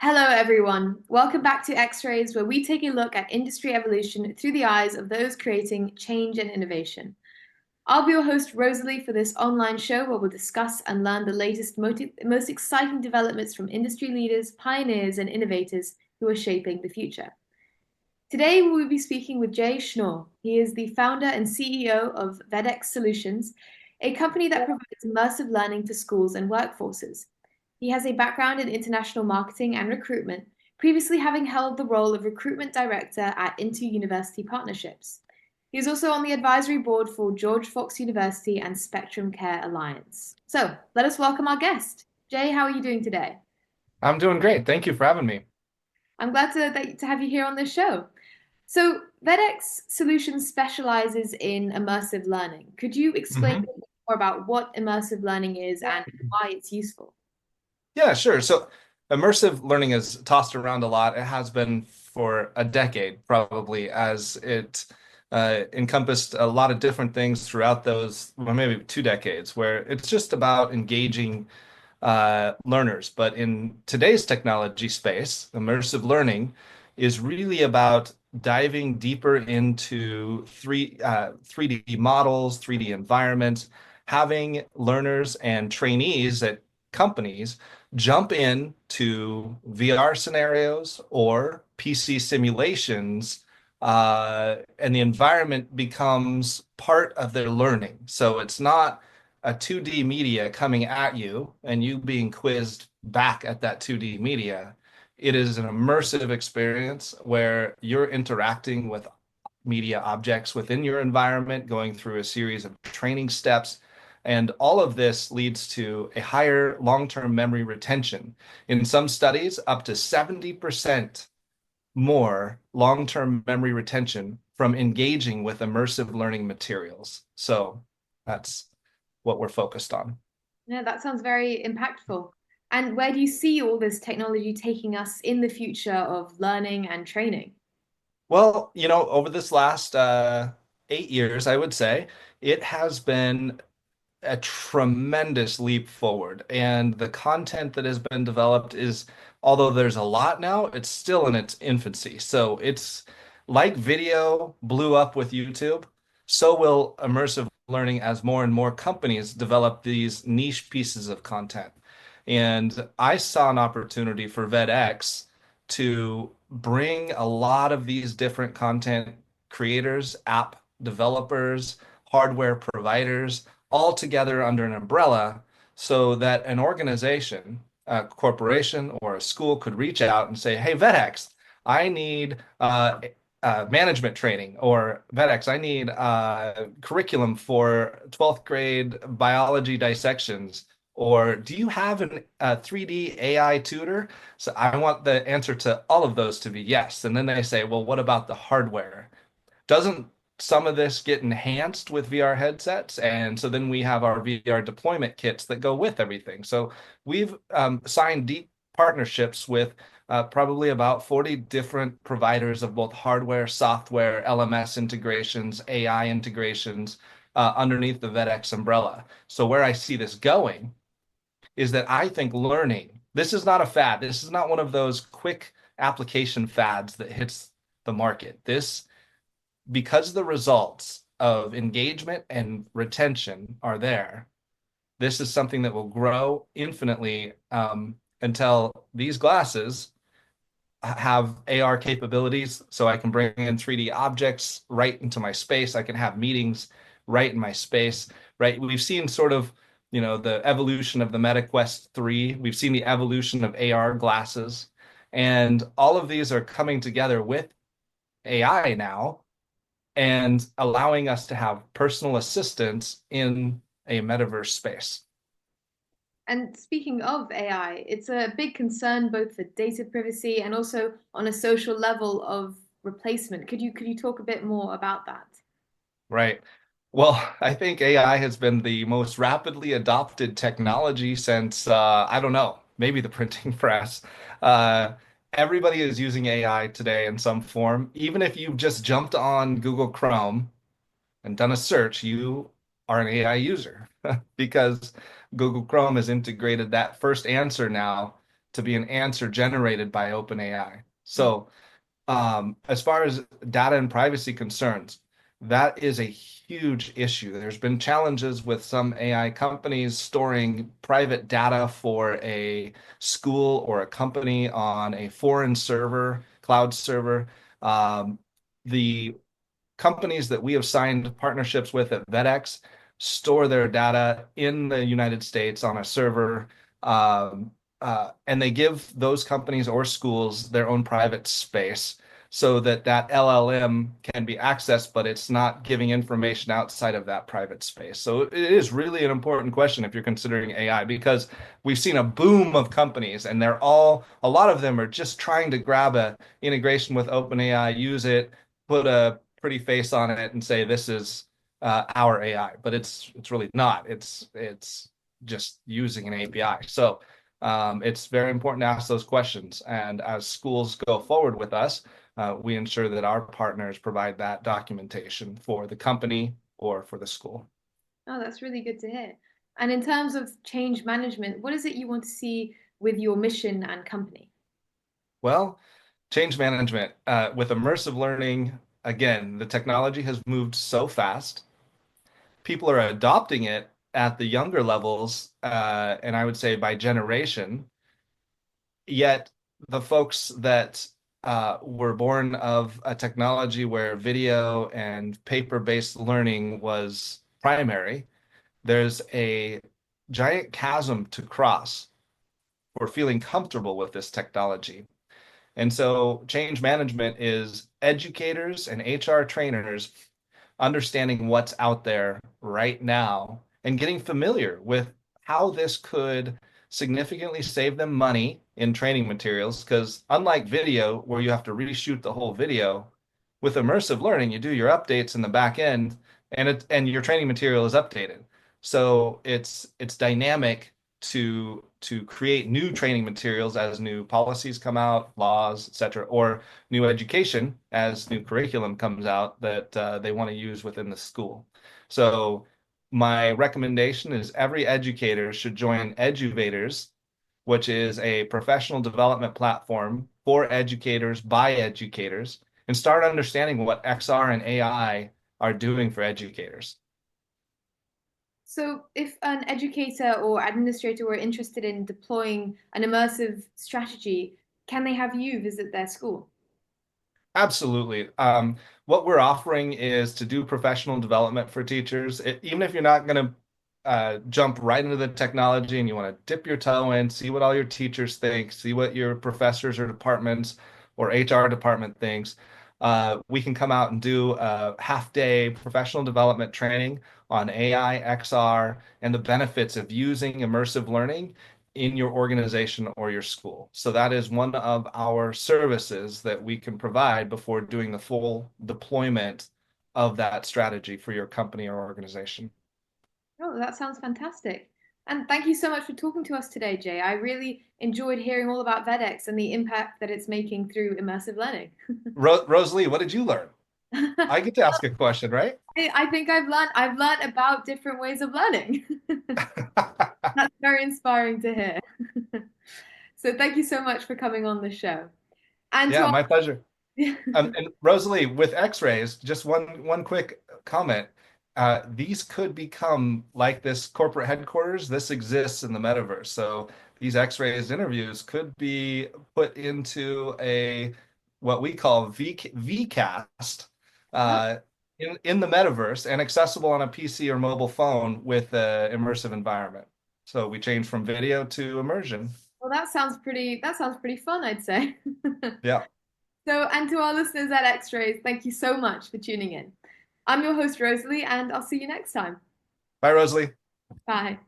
Hello, everyone. Welcome back to X-Rays, where we take a look at industry evolution through the eyes of those creating change and innovation. I'll be your host, Rosalie, for this online show where we'll discuss and learn the latest, most exciting developments from industry leaders, pioneers, and innovators who are shaping the future. Today, we will be speaking with Jay Schnoor. He is the founder and CEO of VEDX Solutions, a company that provides immersive learning to schools and workforces. He has a background in international marketing and recruitment, previously having held the role of recruitment director at Inter-University Partnerships. He is also on the advisory board for George Fox University and Spectrum Care Alliance. So, let us welcome our guest. Jay, how are you doing today? I'm doing great. Thank you for having me. I'm glad to have you here on this show. So, VEDX Solutions specializes in immersive learning. Could you explain a hmm bit more about what immersive learning is and why it's useful? Yeah, sure. So immersive learning is tossed around a lot. It has been for a decade, probably, as it encompassed a lot of different things throughout those, well, maybe 2 decades, where it's just about engaging learners. But in today's technology space, immersive learning is really about diving deeper into 3D models, 3D environments, having learners and trainees at companies jump into VR scenarios or PC simulations, and the environment becomes part of their learning. So it's not a 2D media coming at you and you being quizzed back at that 2D media. It is an immersive experience where you're interacting with media objects within your environment, going through a series of training steps. And all of this leads to a higher long-term memory retention. In some studies, up to 70% more long-term memory retention from engaging with immersive learning materials. So that's what we're focused on. Yeah, that sounds very impactful. And where do you see all this technology taking us in the future of learning and training? Well, over this last 8 years, I would say it has been a tremendous leap forward. And the content that has been developed is, although there's a lot now, it's still in its infancy. So it's like video blew up with YouTube, so will immersive learning as more and more companies develop these niche pieces of content. And I saw an opportunity for VEDX to bring a lot of these different content creators, app developers, hardware providers, all together under an umbrella so that an organization, a corporation, or a school could reach out and say, hey, VEDX, I need management training, or VEDX, I need curriculum for 12th grade biology dissections. Or do you have a 3D AI tutor? So I want the answer to all of those to be yes. And then they say, well, what about the hardware? Doesn't some of this get enhanced with VR headsets? And so then we have our VR deployment kits that go with everything. So we've signed deep partnerships with probably about 40 different providers of both hardware, software, LMS integrations, AI integrations underneath the VEDX umbrella. So where I see this going is that I think learning, this is not a fad. This is not one of those quick application fads that hits the market. This because the results of engagement and retention are there, this is something that will grow infinitely until these glasses have AR capabilities. So I can bring in 3D objects right into my space. I can have meetings right in my space, right? We've seen sort of, the evolution of the Meta Quest 3. We've seen the evolution of AR glasses. And all of these are coming together with AI now and allowing us to have personal assistants in a metaverse space. And speaking of AI, it's a big concern both for data privacy and also on a social level of replacement. Could you talk a bit more about that? Right. Well, I think AI has been the most rapidly adopted technology since, I don't know, maybe the printing press. Uh, Everybody is using AI today in some form. Even if you've just jumped on Google Chrome and done a search, you are an AI user because Google Chrome has integrated that first answer now to be an answer generated by OpenAI. So, as far as data and privacy concerns, that is a huge issue. There's been challenges with some AI companies storing private data for a school or a company on a foreign server, cloud server. The companies that we have signed partnerships with at VEDX store their data in the United States on a server, and they give those companies or schools their own private space so that that LLM can be accessed, but it's not giving information outside of that private space. So it is really an important question if you're considering AI, because we've seen a boom of companies, and a lot of them are just trying to grab a integration with OpenAI, use it, put a pretty face on it, and say this is our AI, but it's really not. It's just using an API. So it's very important to ask those questions. And as schools go forward with us, we ensure that our partners provide that documentation for the company or for the school. Oh, that's really good to hear. And in terms of change management, what is it you want to see with your mission and company? Well, change management with immersive learning, again, the technology has moved so fast. People are adopting it at the younger levels, and I would say by generation. Yet the folks that were born of a technology where video and paper-based learning was primary, there's a giant chasm to cross for feeling comfortable with this technology. And so change management is educators and HR trainers understanding what's out there right now and getting familiar with how this could significantly save them money in training materials. Because unlike video, where you have to reshoot the whole video, with immersive learning, you do your updates in the back end, and your training material is updated. So it's dynamic to create new training materials as new policies come out, laws, etc., or new education as new curriculum comes out that they want to use within the school. So my recommendation is every educator should join Eduvators, which is a professional development platform for educators by educators, and start understanding what XR and AI are doing for educators. So, if an educator or administrator were interested in deploying an immersive strategy, can they have you visit their school? Absolutely. What we're offering is to do professional development for teachers. Even if you're not going to jump right into the technology and you want to dip your toe in, see what all your teachers think, see what your professors or departments or HR department thinks, we can come out and do a half-day professional development training on AI, XR, and the benefits of using immersive learning in your organization or your school. So that is one of our services that we can provide before doing the full deployment of that strategy for your company or organization. Oh, that sounds fantastic. And thank you so much for talking to us today, Jay. I really enjoyed hearing all about VEDX and the impact that it's making through immersive learning. Rosalie, what did you learn? I get to ask a question, right? I think I've learned about different ways of learning. That's very inspiring to hear. So thank you so much for coming on the show. And to Yeah, our my pleasure. And Rosalie, with X-rays, just one quick comment. These could become like this corporate headquarters. This exists in the metaverse. So these X-rays interviews could be put into a what we call VCast uh, in the metaverse and accessible on a PC or mobile phone with an immersive environment. So we change from video to immersion. well, that sounds pretty fun, I'd say. Yeah. So, and to our listeners at X-Rays, thank you so much for tuning in. I'm your host, Rosalie, and I'll see you next time. Bye, Rosalie. Bye.